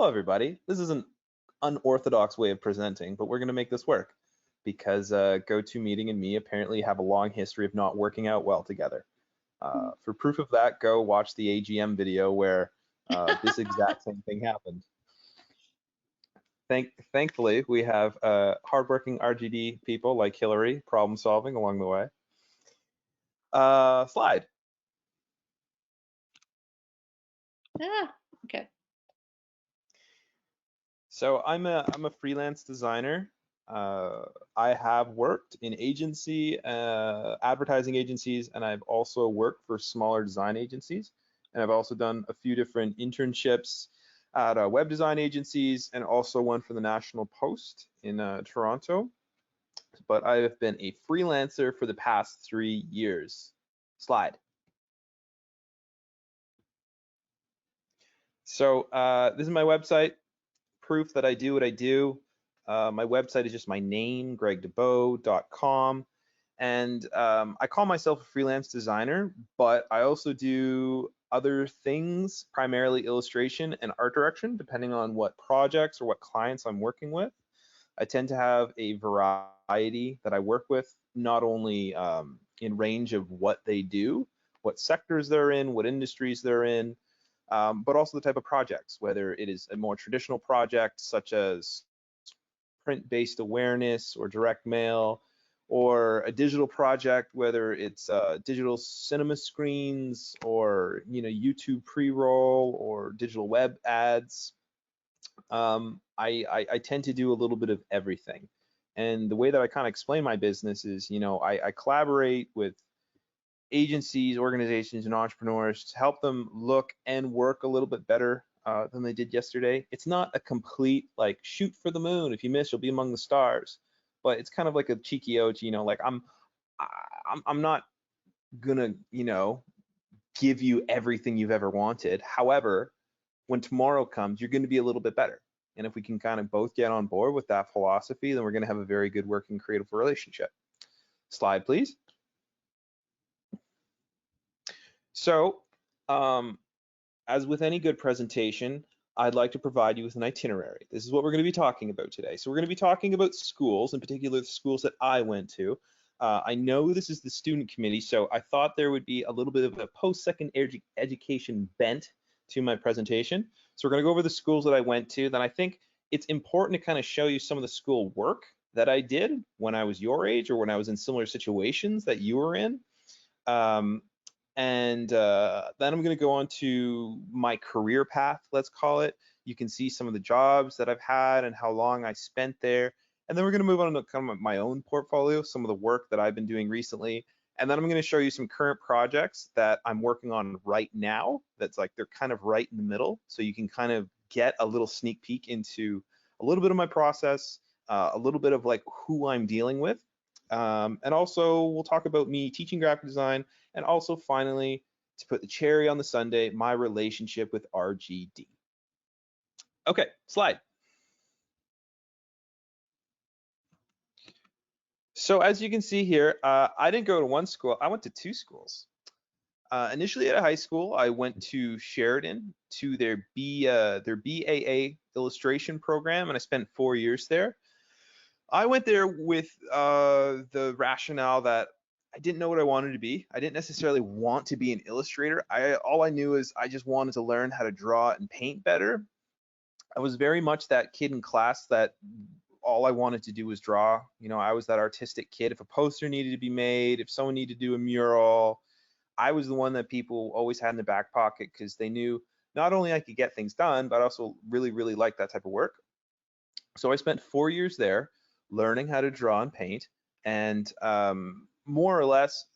Hello, everybody. This is an unorthodox way of presenting, but we're going to make this work because GoToMeeting and me apparently have a long history of not working out well together. For proof of that, go watch the AGM video where this exact same thing happened. Thankfully, we have hardworking RGD people like Hillary problem solving along the way. Slide. Okay. So I'm a freelance designer. I have worked in advertising agencies, and I've also worked for smaller design agencies. And I've also done a few different internships at web design agencies, and also one for the National Post in Toronto. But I have been a freelancer for the past 3 years. Slide. So this is my website. Proof that I do what I do. My website is just my name, gregdubeau.com. And I call myself a freelance designer, but I also do other things, primarily illustration and art direction, depending on what projects or what clients I'm working with. I tend to have a variety that I work with, not only in range of what they do, what sectors they're in, what industries they're in, but also the type of projects, whether it is a more traditional project such as print-based awareness or direct mail, or a digital project, whether it's digital cinema screens or YouTube pre-roll or digital web ads. I tend to do a little bit of everything. And the way that I kind of explain my business is, I collaborate with agencies, organizations, and entrepreneurs to help them look and work a little bit better than they did yesterday. It's not a complete like shoot for the moon. If you miss, you'll be among the stars. But it's kind of like a cheeky ode, like I'm not gonna, give you everything you've ever wanted. However, when tomorrow comes, you're going to be a little bit better. And if we can kind of both get on board with that philosophy, then we're going to have a very good working creative relationship. Slide, please. So, as with any good presentation, I'd like to provide you with an itinerary. This is what we're going to be talking about today. So we're going to be talking about schools, in particular the schools that I went to. I know this is the student committee, so I thought there would be a little bit of a post-secondary education bent to my presentation. So we're going to go over the schools that I went to. Then I think it's important to kind of show you some of the school work that I did when I was your age or when I was in similar situations that you were in. And then I'm going to go on to my career path, let's call it. You can see some of the jobs that I've had and how long I spent there. And then we're going to move on to kind of my own portfolio, some of the work that I've been doing recently. And then I'm going to show you some current projects that I'm working on right now. That's like they're kind of right in the middle. So you can kind of get a little sneak peek into a little bit of my process, a little bit of like who I'm dealing with. And also we'll talk about me teaching graphic design, and also finally, to put the cherry on the sundae, my relationship with RGD. Okay, slide. So as you can see here, I didn't go to one school, I went to 2 schools. Initially at high school, I went to Sheridan to their BAA illustration program, and I spent 4 years there. I went there with the rationale that I didn't know what I wanted to be. I didn't necessarily want to be an illustrator. All I knew is I just wanted to learn how to draw and paint better. I was very much that kid in class that all I wanted to do was draw. I was that artistic kid. If a poster needed to be made, if someone needed to do a mural, I was the one that people always had in the back pocket because they knew not only I could get things done, but I also really, really liked that type of work. So I spent 4 years there learning how to draw and paint. And more or less,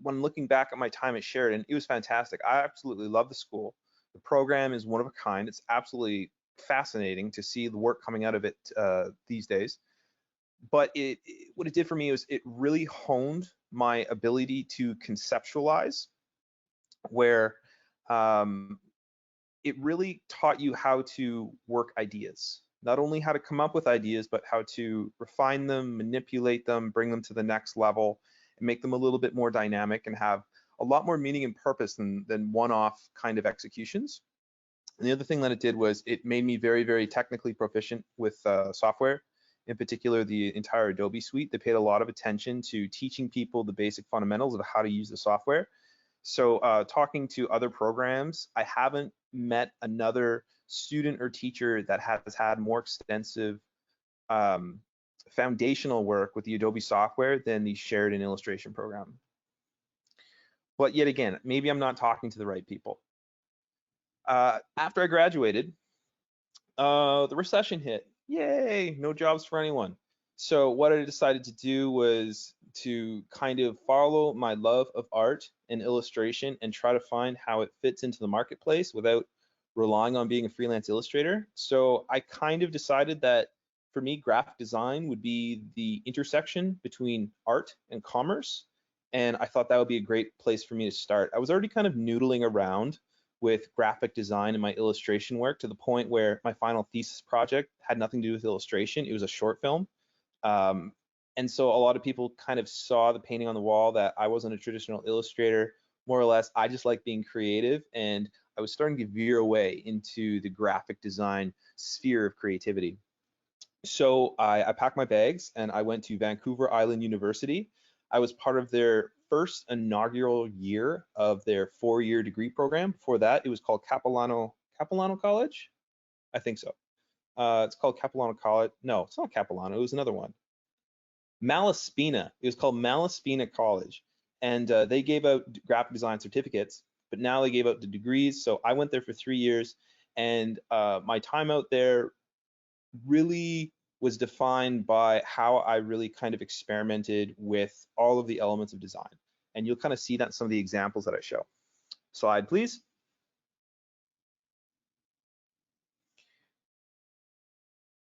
when looking back at my time at Sheridan, it was fantastic. I absolutely love the school. The program is one of a kind. It's absolutely fascinating to see the work coming out of it these days. But what it did for me was it really honed my ability to conceptualize, where it really taught you how to work ideas. Not only how to come up with ideas, but how to refine them, manipulate them, bring them to the next level, and make them a little bit more dynamic and have a lot more meaning and purpose than one-off kind of executions. And the other thing that it did was it made me very, very technically proficient with software, in particular the entire Adobe suite. They paid a lot of attention to teaching people the basic fundamentals of how to use the software. So talking to other programs, I haven't met another student or teacher that has had more extensive um, foundational work with the Adobe software than the Sheridan illustration program. But yet again, maybe I'm not talking to the right people. After I graduated, the recession hit. Yay, no jobs for anyone. So what I decided to do was to kind of follow my love of art and illustration and try to find how it fits into the marketplace without relying on being a freelance illustrator. So I kind of decided that for me, graphic design would be the intersection between art and commerce. And I thought that would be a great place for me to start. I was already kind of noodling around with graphic design and my illustration work to the point where my final thesis project had nothing to do with illustration. It was a short film. Um, and so a lot of people kind of saw the painting on the wall that I wasn't a traditional illustrator. More or less, I just like being creative, and I was starting to veer away into the graphic design sphere of creativity. So I packed my bags and I went to Vancouver Island University. I was part of their first inaugural year of their 4-year degree program. For that, it was called Capilano College. I think so. It's called Capilano College. No, it's not Capilano. It was another one. Malaspina. It was called Malaspina College, and they gave out graphic design certificates. But now they gave out the degrees. So I went there for 3 years, and my time out there really was defined by how I really kind of experimented with all of the elements of design. And you'll kind of see that in some of the examples that I show. Slide, please.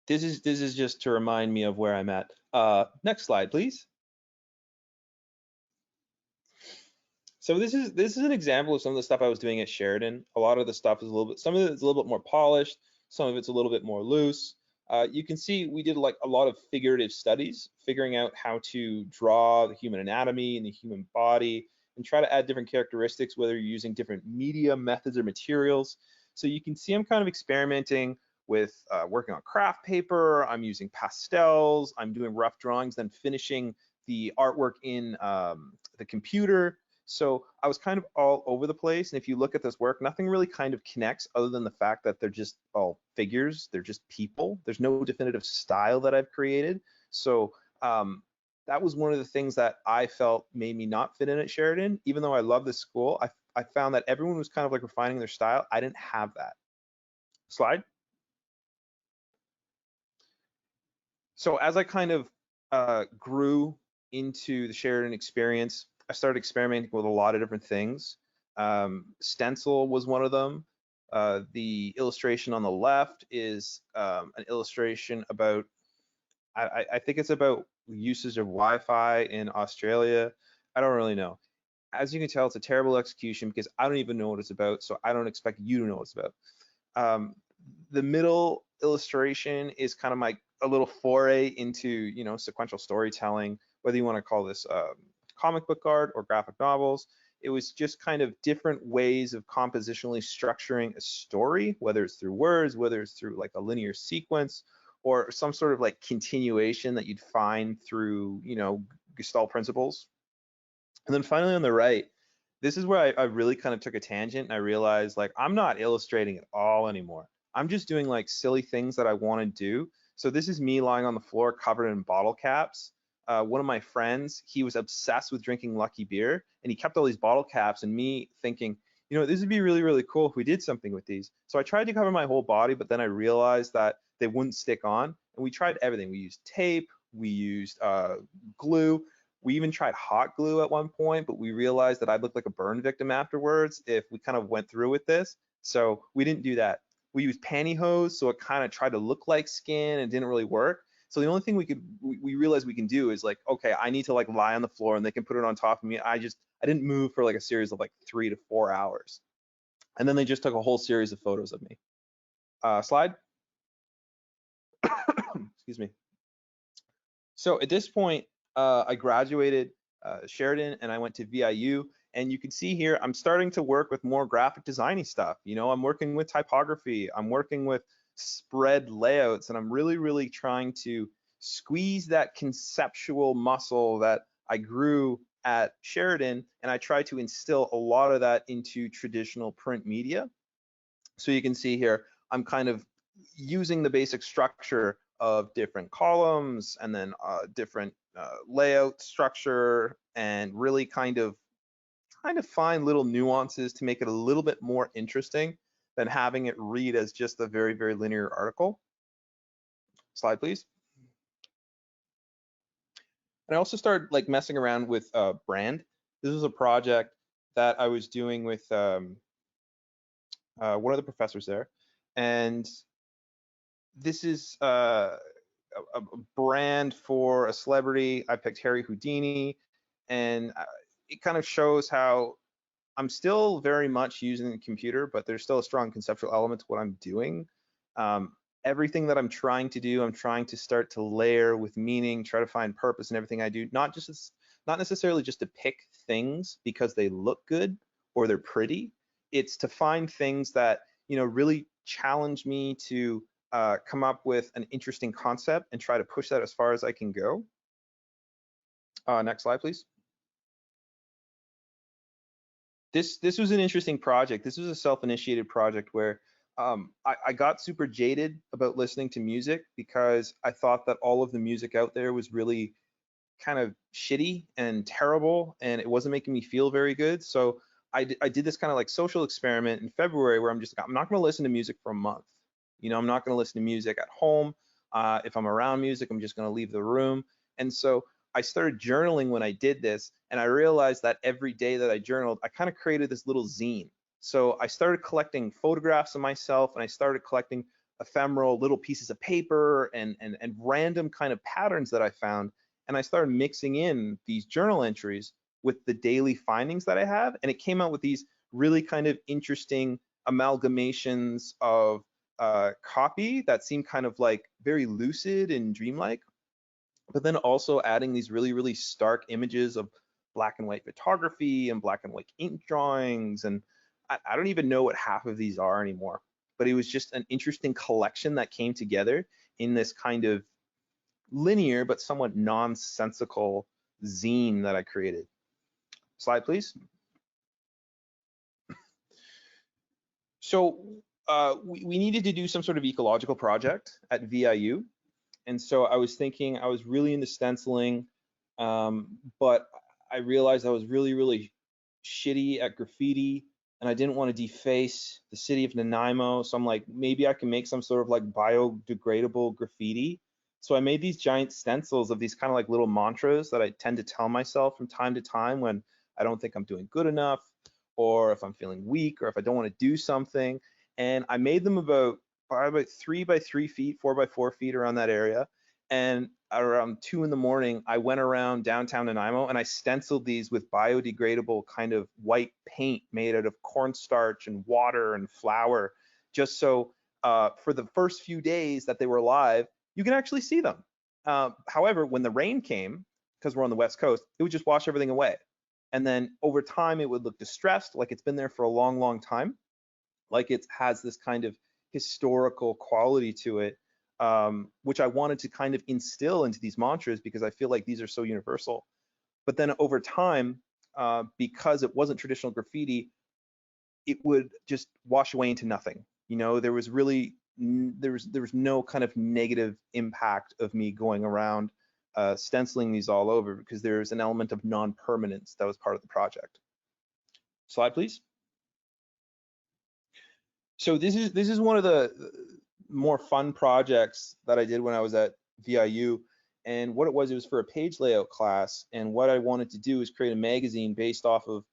This is just to remind me of where I'm at. Next slide, please. So this is an example of some of the stuff I was doing at Sheridan. A lot of the stuff is some of it is a little bit more polished, some of it's a little bit more loose. You can see we did like a lot of figurative studies, figuring out how to draw the human anatomy and the human body and try to add different characteristics, whether you're using different media methods or materials. So you can see I'm kind of experimenting with working on craft paper. I'm using pastels. I'm doing rough drawings, then finishing the artwork in the computer. So I was kind of all over the place. And if you look at this work, nothing really kind of connects other than the fact that they're just all figures. They're just people. There's no definitive style that I've created. So that was one of the things that I felt made me not fit in at Sheridan. Even though I love this school, I found that everyone was kind of like refining their style. I didn't have that. Slide. So as I kind of grew into the Sheridan experience, I started experimenting with a lot of different things. Stencil was one of them. The illustration on the left is an illustration about, I think it's about usage of Wi-Fi in Australia. I don't really know. As you can tell, it's a terrible execution because I don't even know what it's about, so I don't expect you to know what it's about. The middle illustration is kind of a little foray into sequential storytelling, whether you want to call this comic book art or graphic novels. It was just kind of different ways of compositionally structuring a story, whether it's through words, whether it's through like a linear sequence, or some sort of like continuation that you'd find through Gestalt principles. And then finally on the right, this is where I really kind of took a tangent and I realized like I'm not illustrating at all anymore. I'm just doing like silly things that I want to do. So this is me lying on the floor covered in bottle caps. One of my friends, he was obsessed with drinking Lucky beer and he kept all these bottle caps, and me thinking, this would be really, really cool if we did something with these. So I tried to cover my whole body, but then I realized that they wouldn't stick on, and we tried everything. We used tape, we used glue. We even tried hot glue at one point, but we realized that I'd look like a burn victim afterwards if we kind of went through with this. So we didn't do that. We used pantyhose, so it kind of tried to look like skin and didn't really work. So the only thing we realized we can do is like, okay, I need to like lie on the floor and they can put it on top of me. I didn't move for like a series of like 3 to 4 hours. And then they just took a whole series of photos of me. Slide. Excuse me. So at this point, I graduated Sheridan and I went to VIU. And you can see here, I'm starting to work with more graphic designy stuff. You know, I'm working with typography, I'm working with spread layouts, and I'm really trying to squeeze that conceptual muscle that I grew at Sheridan, and I try to instill a lot of that into traditional print media. So you can see here, I'm kind of using the basic structure of different columns and then different layout structure, and really kind of find little nuances to make it a little bit more interesting than having it read as just a very linear article. Slide, please. And I also started like messing around with brand. This was a project that I was doing with one of the professors there, and this is a brand for a celebrity. I picked Harry Houdini, and it kind of shows how I'm still very much using the computer, but there's still a strong conceptual element to what I'm doing. Everything that I'm trying to do, I'm trying to start to layer with meaning, try to find purpose in everything I do, not necessarily just to pick things because they look good or they're pretty. It's to find things that, you know, really challenge me to come up with an interesting concept and try to push that as far as I can go. Next slide, please. This was an interesting project. This was a self-initiated project where I got super jaded about listening to music because I thought that all of the music out there was really kind of shitty and terrible, and it wasn't making me feel very good. So I did this kind of like social experiment in February where I'm not going to listen to music for a month. You know, I'm not going to listen to music at home. If I'm around music, I'm just going to leave the room. And so I started journaling when I did this, and I realized that every day that I journaled, I kind of created this little zine. So I started collecting photographs of myself, and I started collecting ephemeral little pieces of paper and random kind of patterns that I found. And I started mixing in these journal entries with the daily findings that I have, and it came out with these really kind of interesting amalgamations of copy that seemed kind of like very lucid and dreamlike, but then also adding these really stark images of black and white photography and black and white ink drawings. And I don't even know what half of these are anymore, but it was just an interesting collection that came together in this kind of linear but somewhat nonsensical zine that I created. Slide, please. So we needed to do some sort of ecological project at VIU. And so I was thinking, I was really into stenciling, but I realized I was really shitty at graffiti, and I didn't want to deface the city of Nanaimo. So I'm like, maybe I can make some sort of like biodegradable graffiti. So I made these giant stencils of these kind of like little mantras that I tend to tell myself from time to time when I don't think I'm doing good enough, or if I'm feeling weak, or if I don't want to do something. And I made them about 3 by 3 feet, 4 by 4 feet around that area. And around 2 in the morning, I went around downtown Nanaimo and I stenciled these with biodegradable kind of white paint made out of cornstarch and water and flour, just so for the first few days that they were live, you can actually see them. However, when the rain came, because we're on the West Coast, it would just wash everything away. And then over time, it would look distressed, like it's been there for a long time, like it has this kind of historical quality to it, which I wanted to kind of instill into these mantras because I feel like these are so universal. But then over time, because it wasn't traditional graffiti, it would just wash away into nothing. You know, there was really there was no kind of negative impact of me going around stenciling these all over, because there's an element of non-permanence that was part of the project. Slide, please. So this is one of the more fun projects that I did when I was at VIU. And what it was for a page layout class. And what I wanted to do is create a magazine based off of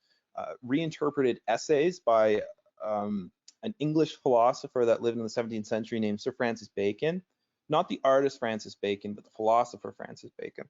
reinterpreted essays by an English philosopher that lived in the 17th century named Sir Francis Bacon. Not the artist Francis Bacon, but the philosopher Francis Bacon.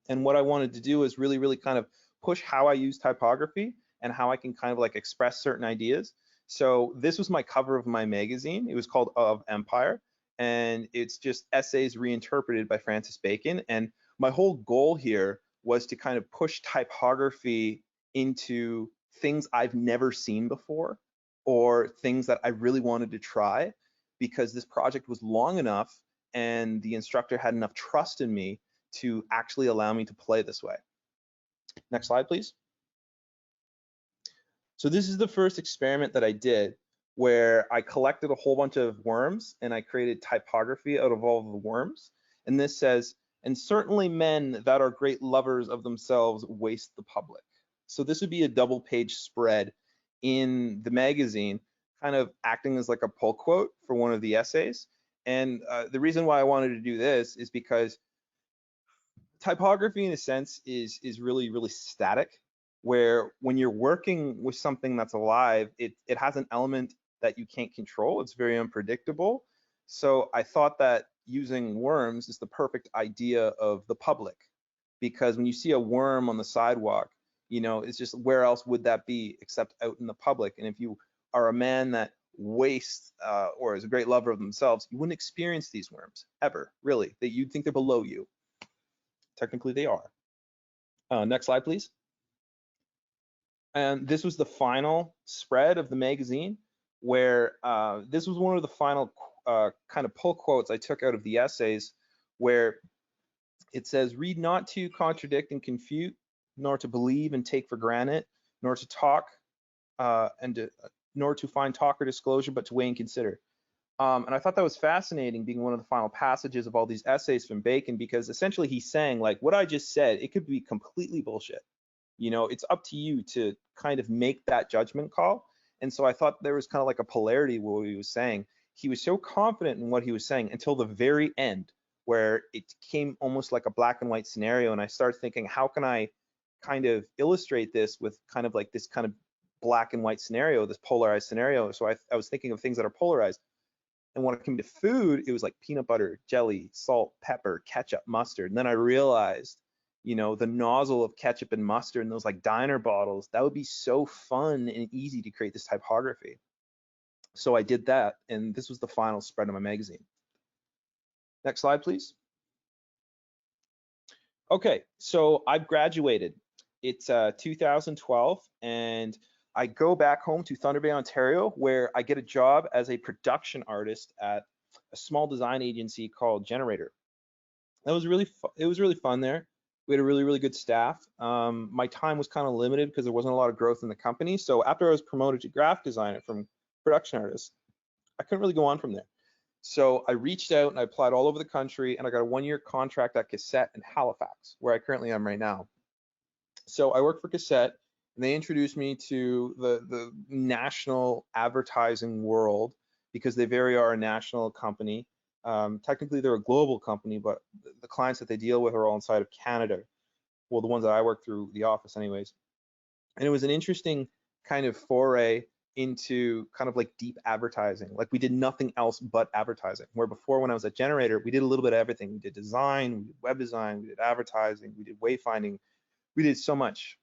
And what I wanted to do was really kind of push how I use typography and how I can kind of like express certain ideas. So this was my cover of my magazine. It was called Of Empire, and it's just essays reinterpreted by Francis Bacon. And my whole goal here was to kind of push typography into things I've never seen before or things that I really wanted to try, because this project was long enough and the instructor had enough trust in me to actually allow me to play this way. Next slide, please. So this is the first experiment that I did, where I collected a whole bunch of worms and I created typography out of all of the worms. And this says, "And certainly men that are great lovers of themselves waste the public." So this would be a double-page spread in the magazine, kind of acting as like a pull quote for one of the essays. And the reason why I wanted to do this is because typography in a sense is really static, where when you're working with something that's alive, it has an element that you can't control. It's very unpredictable. So I thought that using worms is the perfect idea of the public, because when you see a worm on the sidewalk, you know, it's just, where else would that be except out in the public? And if you are a man that wastes or is a great lover of themselves, you wouldn't experience these worms ever, really. That you'd think they're below you. Technically they are. Next slide, please. And this was the final spread of the magazine, where this was one of the final kind of pull quotes I took out of the essays, where it says, "Read not to contradict and confute, nor to believe and take for granted, nor to talk nor to find talk or disclosure, but to weigh and consider." And I thought that was fascinating, being one of the final passages of all these essays from Bacon, because essentially he's saying, like, what I just said, it could be completely bullshit. You know, it's up to you to kind of make that judgment call. And so I thought there was kind of like a polarity what he was saying. He was so confident in what he was saying until the very end, where it came almost like a black and white scenario. And I started thinking, how can I kind of illustrate this with kind of like this kind of black and white scenario, this polarized scenario? So I was thinking of things that are polarized. And when it came to food, it was like peanut butter, jelly, salt, pepper, ketchup, mustard. And then I realized, you know, the nozzle of ketchup and mustard and those like diner bottles, that would be so fun and easy to create this typography. So I did that, and this was the final spread of my magazine. Next slide, please. Okay, so I've graduated. It's 2012, and I go back home to Thunder Bay, Ontario, where I get a job as a production artist at a small design agency called Generator. That was it was really fun there. We had a really good staff. My time was kind of limited because there wasn't a lot of growth in the company. So after I was promoted to graphic designer from production artist, I couldn't really go on from there. So I reached out and I applied all over the country, and I got a 1-year contract at Cassette in Halifax, where I currently am right now. So I worked for Cassette, and they introduced me to the national advertising world, because they very are a national company. Technically, they're a global company, but the clients that they deal with are all inside of Canada. Well, the ones that I work through the office anyways. And it was an interesting kind of foray into kind of like deep advertising. Like, we did nothing else but advertising, where before, when I was at Generator, we did a little bit of everything. We did design, we did web design, we did advertising, we did wayfinding, we did so much.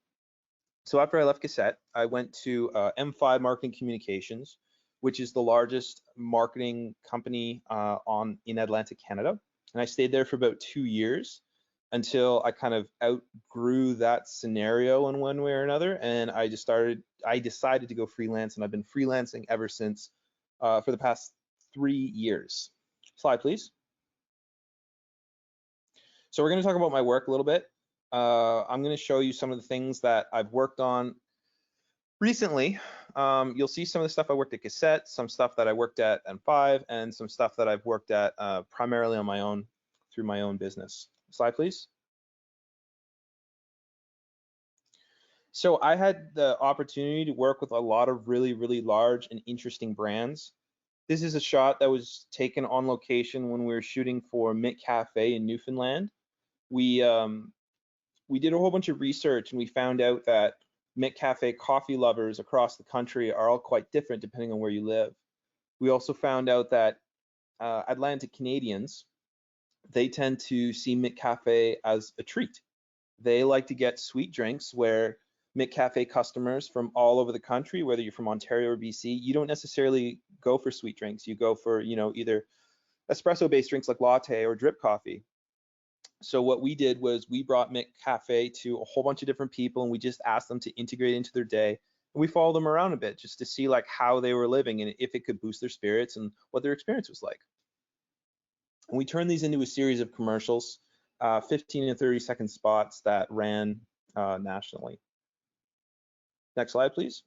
So after I left Cassette, I went to M5 Marketing Communications, which is the largest marketing company in Atlantic Canada. And I stayed there for about 2 years until I kind of outgrew that scenario in one way or another. And I decided to go freelance, and I've been freelancing ever since for the past 3 years. Slide, please. So we're going to talk about my work a little bit. I'm going to show you some of the things that I've worked on recently. You'll see some of the stuff I worked at Cassette, some stuff that I worked at M5, and some stuff that I've worked at primarily on my own through my own business. Slide, please. So I had the opportunity to work with a lot of really large and interesting brands. This is a shot that was taken on location when we were shooting for Mint Cafe in Newfoundland. We did a whole bunch of research, and we found out that Mint Cafe coffee lovers across the country are all quite different depending on where you live. We also found out that Atlantic Canadians, they tend to see Mint Cafe as a treat. They like to get sweet drinks, where Mint Cafe customers from all over the country, whether you're from Ontario or BC, you don't necessarily go for sweet drinks. You go for, you know, either espresso-based drinks like latte or drip coffee. So what we did was we brought McCafe to a whole bunch of different people, and we just asked them to integrate into their day. And we followed them around a bit just to see like how they were living and if it could boost their spirits and what their experience was like. And we turned these into a series of commercials, 15 and 30-second spots that ran nationally. Next slide, please.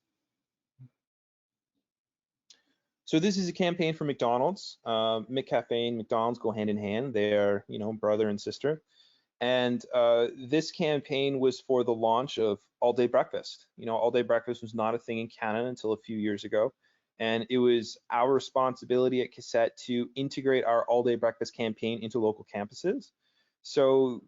So this is a campaign for McDonald's. McCafe and McDonald's go hand in hand. They are, brother and sister. And this campaign was for the launch of all-day breakfast. All-day breakfast was not a thing in Canada until a few years ago. And it was our responsibility at Cassette to integrate our all-day breakfast campaign into local campuses. So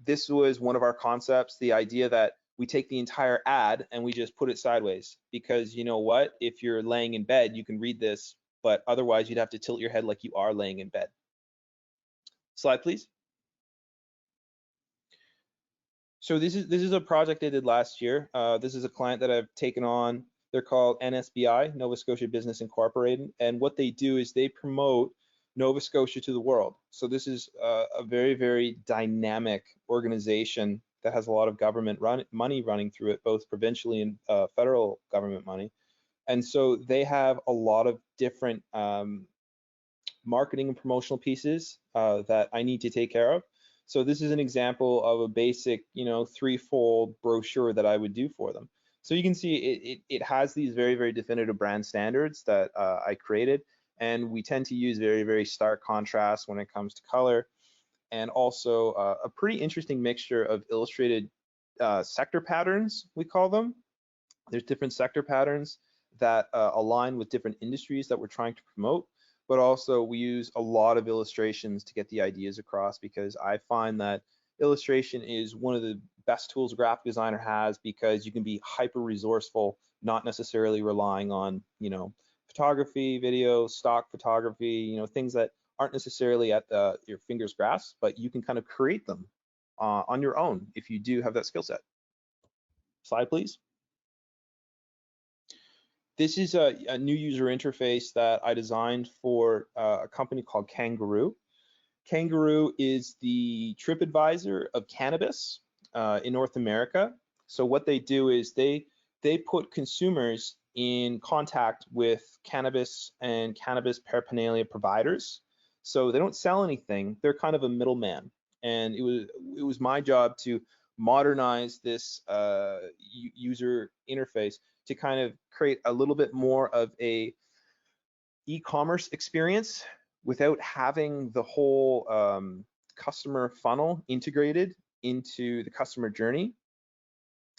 this was one of our concepts, the idea that we take the entire ad and we just put it sideways, because you know what, if you're laying in bed, you can read this, but otherwise you'd have to tilt your head like you are laying in bed. Slide, please. So this is a project I did last year. This is a client that I've taken on. They're called Nsbi, Nova Scotia Business Incorporated, and what they do is they promote Nova Scotia to the world. So this is a very, very dynamic organization that has a lot of government money running through it, both provincially and federal government money. And so they have a lot of different marketing and promotional pieces that I need to take care of. So this is an example of a basic, threefold brochure that I would do for them. So you can see it has these very, very definitive brand standards that I created, and we tend to use very, very stark contrast when it comes to color, and also a pretty interesting mixture of illustrated sector patterns, we call them. There's different sector patterns that align with different industries that we're trying to promote, but also we use a lot of illustrations to get the ideas across, because I find that illustration is one of the best tools a graphic designer has, because you can be hyper resourceful, not necessarily relying on, photography, video, stock photography, things that aren't necessarily at your fingers' grasp, but you can kind of create them on your own if you do have that skill set. Slide, please. This is a new user interface that I designed for a company called Kangaroo. Kangaroo is the TripAdvisor of cannabis in North America. So what they do is they put consumers in contact with cannabis and cannabis paraphernalia providers. So they don't sell anything. They're kind of a middleman. And it was my job to modernize this user interface to kind of create a little bit more of a e-commerce experience without having the whole customer funnel integrated into the customer journey.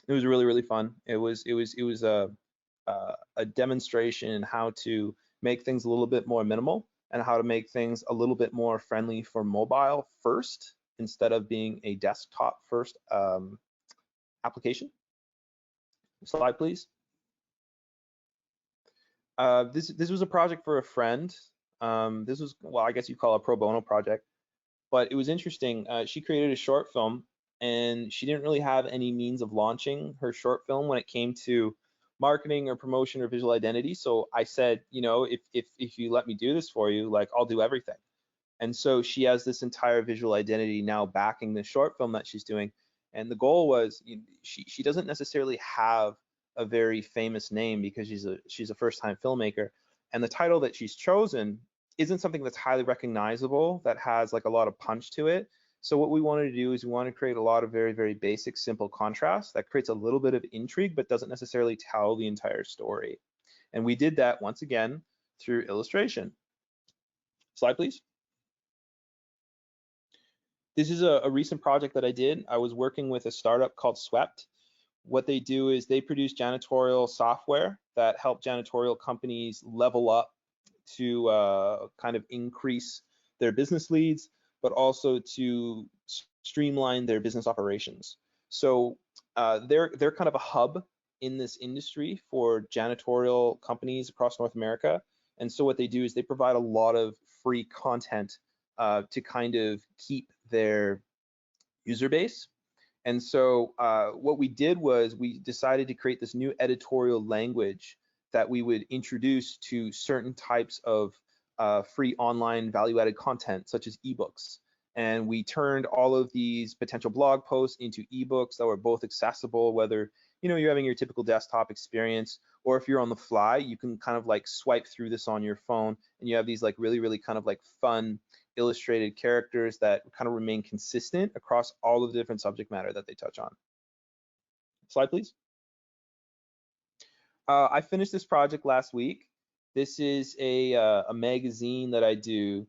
It was really, really fun. It was a demonstration in how to make things a little bit more minimal and how to make things a little bit more friendly for mobile first instead of being a desktop first application. Slide, please. This was a project for a friend. This was, well, I guess you call it a pro bono project, but it was interesting. She created a short film, and she didn't really have any means of launching her short film when it came to marketing or promotion or visual identity. So I said, if you let me do this for you, like, I'll do everything. And so she has this entire visual identity now backing the short film that she's doing. And the goal was, she doesn't necessarily have a very famous name because she's a first-time filmmaker, and the title that she's chosen isn't something that's highly recognizable, that has like a lot of punch to it. So what we wanted to do is we want to create a lot of very, very basic, simple contrast that creates a little bit of intrigue, but doesn't necessarily tell the entire story. And we did that once again through illustration. Slide, please. This is a recent project that I did. I was working with a startup called Swept. What they do is they produce janitorial software that help janitorial companies level up to kind of increase their business leads, but also to streamline their business operations. So they're kind of a hub in this industry for janitorial companies across North America. And so what they do is they provide a lot of free content to kind of keep their user base. And so what we did was we decided to create this new editorial language that we would introduce to certain types of free online value-added content, such as ebooks. and we turned all of these potential blog posts into ebooks that were both accessible, whether you're having your typical desktop experience, or if you're on the fly, you can kind of like swipe through this on your phone, and you have these like really kind of like fun illustrated characters that kind of remain consistent across all of the different subject matter that they touch on. Slide, please. I finished this project last week. This is a magazine that I do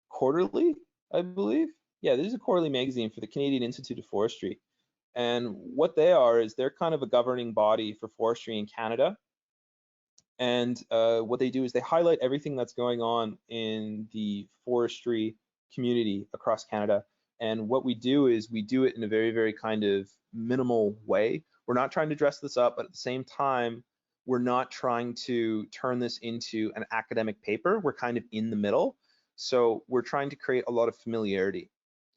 quarterly, I believe. Yeah, this is a quarterly magazine for the Canadian Institute of Forestry. And what they are is they're kind of a governing body for forestry in Canada. And what they do is they highlight everything that's going on in the forestry community across Canada. And what we do is we do it in a very kind of minimal way. We're not trying to dress this up, but at the same time, we're not trying to turn this into an academic paper. We're kind of in the middle. So we're trying to create a lot of familiarity.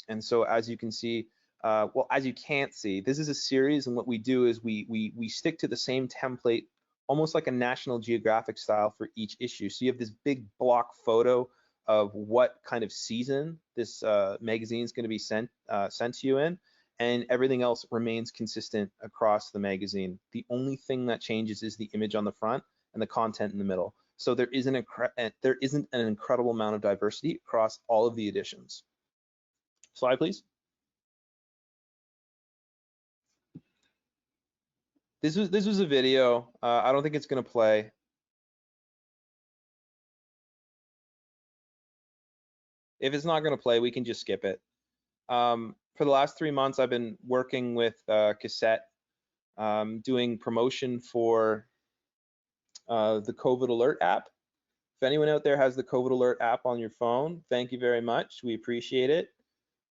And so as you can see, well, as you can't see, this is a series, and what we do is we stick to the same template, almost like a National Geographic style for each issue. So you have this big block photo of what kind of season this magazine is going to be sent to you in, and everything else remains consistent across the magazine. The only thing that changes is the image on the front and the content in the middle. So there isn't an incredible amount of diversity across all of the editions. Slide, please. This was a video. I don't think it's going to play. If it's not going to play, we can just skip it. For the last 3 months, I've been working with Cassette, doing promotion for the COVID Alert app. If anyone out there has the COVID Alert app on your phone, thank you very much. We appreciate it.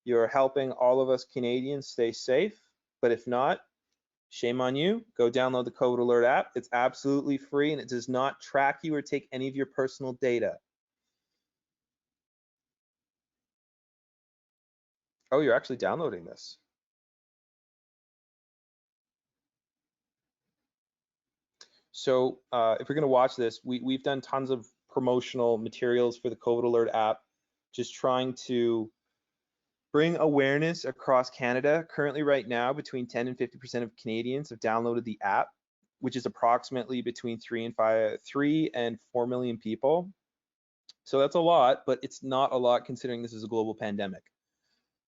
You're helping all of us Canadians stay safe, but if not, shame on you. Go download the COVID Alert app. It's absolutely free, and it does not track you or take any of your personal data. Oh, you're actually downloading this. So if you're going to watch this, we've done tons of promotional materials for the COVID Alert app, just trying to bring awareness across Canada. Currently, right now, between 10 and 50% of Canadians have downloaded the app, which is approximately between 3 and 4 million people. So that's a lot, but it's not a lot considering this is a global pandemic.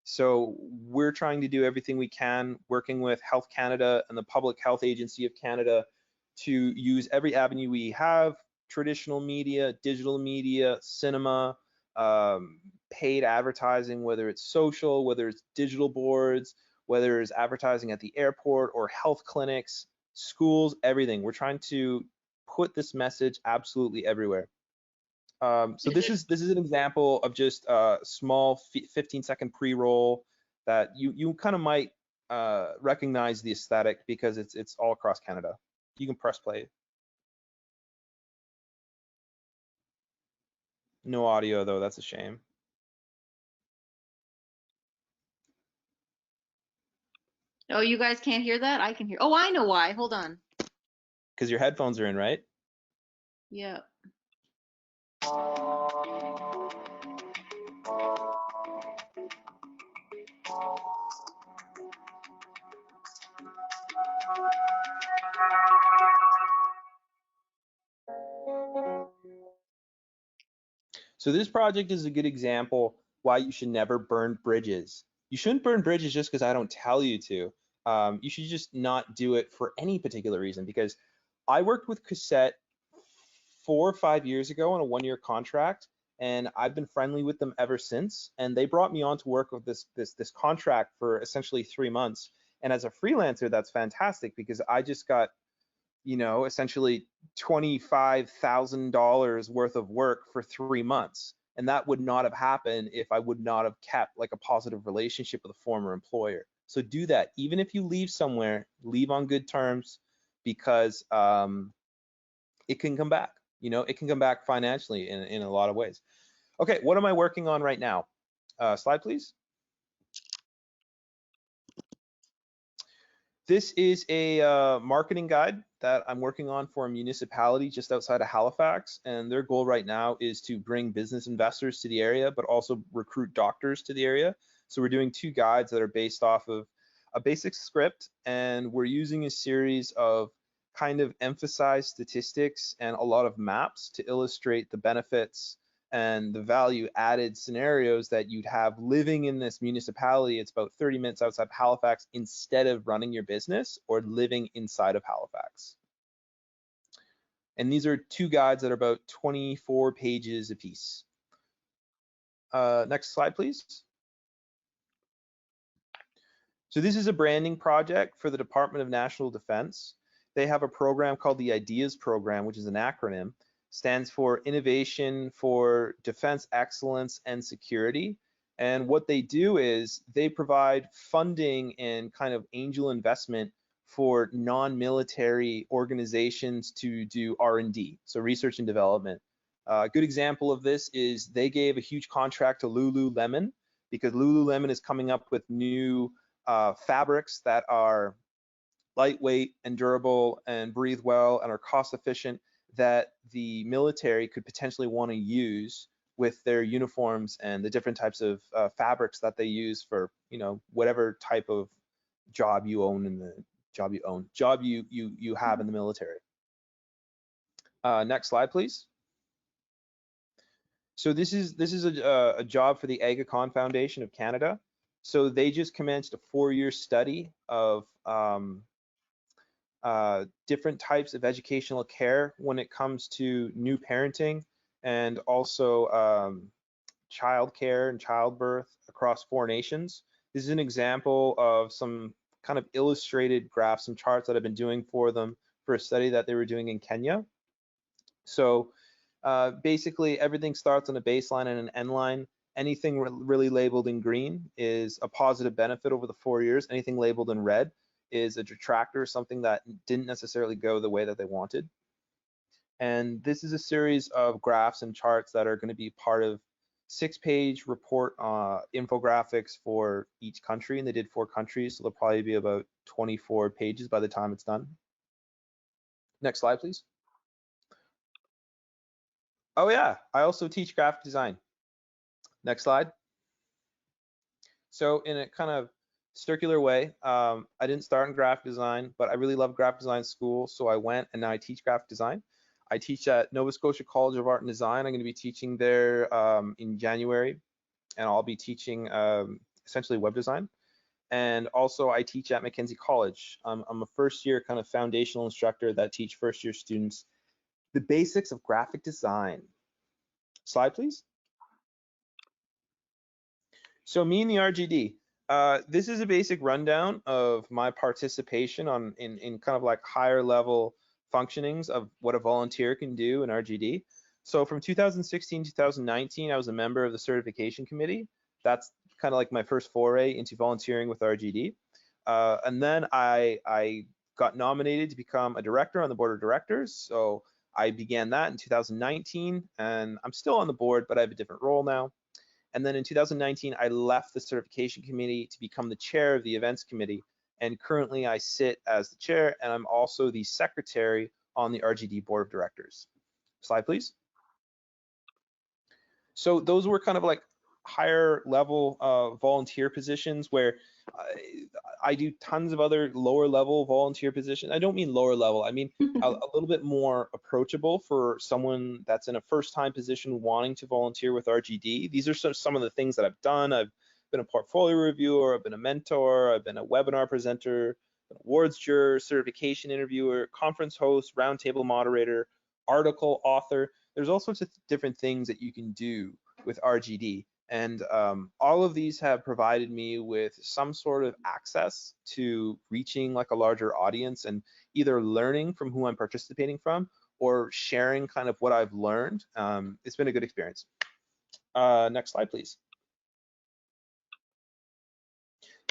So we're trying to do everything we can, working with Health Canada and the Public Health Agency of Canada, to use every avenue we have: traditional media, digital media, cinema, paid advertising, whether it's social, whether it's digital boards, whether it's advertising at the airport or health clinics, schools, everything. We're trying to put this message absolutely everywhere. So this is an example of just a small 15-second pre-roll that you kind of might recognize the aesthetic because it's all across Canada. You can press play. No audio though, that's a shame. Oh, you guys can't hear that? I can hear. Oh, I know why. Hold on. Because your headphones are in, right? Yeah. So this project is a good example why you should never burn bridges. You shouldn't burn bridges just because I don't tell you to. You should just not do it for any particular reason, because I worked with Cassette 4 or 5 years ago on a 1-year contract, and I've been friendly with them ever since. And they brought me on to work with this contract for essentially 3 months. And as a freelancer, that's fantastic because I just got, essentially $25,000 worth of work for 3 months. And that would not have happened if I would not have kept like a positive relationship with a former employer. So do that. Even if you leave somewhere, leave on good terms, because it can come back. It can come back financially in a lot of ways. Okay, what am I working on right now? Slide, please. This is a marketing guide that I'm working on for a municipality just outside of Halifax, and their goal right now is to bring business investors to the area, but also recruit doctors to the area. So we're doing 2 guides that are based off of a basic script, and we're using a series of kind of emphasized statistics and a lot of maps to illustrate the benefits and the value added scenarios that you'd have living in this municipality. It's about 30 minutes outside Halifax instead of running your business or living inside of Halifax. And these are 2 guides that are about 24 pages apiece. Next slide, please. So this is a branding project for the Department of National Defense. They have a program called the IDEAS program, which is an acronym, stands for Innovation for Defense Excellence and Security. And what they do is they provide funding and kind of angel investment for non-military organizations to do R&D, so research and development. A good example of this is they gave a huge contract to Lululemon because Lululemon is coming up with new fabrics that are lightweight and durable and breathe well and are cost efficient that the military could potentially want to use with their uniforms and the different types of fabrics that they use for, you know, whatever type of job you own in the job you have in the military. Next slide, please. So this is a job for the Agacon Foundation of Canada. So they just commenced a 4-year study of different types of educational care when it comes to new parenting and also child care and childbirth across 4 nations. This is an example of some kind of illustrated graphs and charts that I've been doing for them for a study that they were doing in Kenya. So basically everything starts on a baseline and an end line. Anything really labeled in green is a positive benefit over the 4 years. Anything labeled in red is a detractor, something that didn't necessarily go the way that they wanted. And this is a series of graphs and charts that are going to be part of 6-page report infographics for each country, and they did 4 countries, so there'll probably be about 24 pages by the time it's done. Next slide, please. Oh yeah, I also teach graphic design. Next slide. So in a kind of circular way, I didn't start in graphic design, but I really love graphic design school, so I went and now I teach graphic design. I teach at Nova Scotia College of Art and Design. I'm going to be teaching there in January, and I'll be teaching essentially web design. And also I teach at Mackenzie College. I'm a first-year kind of foundational instructor that teach first-year students the basics of graphic design. Slide, please. So me and the RGD. This is a basic rundown of my participation in kind of like higher level functionings of what a volunteer can do in RGD. So from 2016 to 2019, I was a member of the certification committee. That's kind of like my first foray into volunteering with RGD. And then I got nominated to become a director on the board of directors. So I began that in 2019, and I'm still on the board, but I have a different role now. And then in 2019, I left the certification committee to become the chair of the events committee. And currently I sit as the chair, and I'm also the secretary on the RGD board of directors. Slide, please. So those were kind of like higher level volunteer positions where I do tons of other lower level volunteer positions. I don't mean lower level, I mean a little bit more approachable for someone that's in a first time position wanting to volunteer with RGD. These are some of the things that I've done. I've been a portfolio reviewer, I've been a mentor, I've been a webinar presenter, an awards juror, certification interviewer, conference host, roundtable moderator, article author. There's all sorts of different things that you can do with RGD. And all of these have provided me with some sort of access to reaching like a larger audience and either learning from who I'm participating from or sharing kind of what I've learned. It's been a good experience. Next slide, please.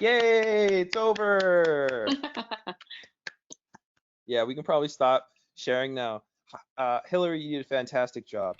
Yay, it's over. Yeah, we can probably stop sharing now. Hillary, you did a fantastic job.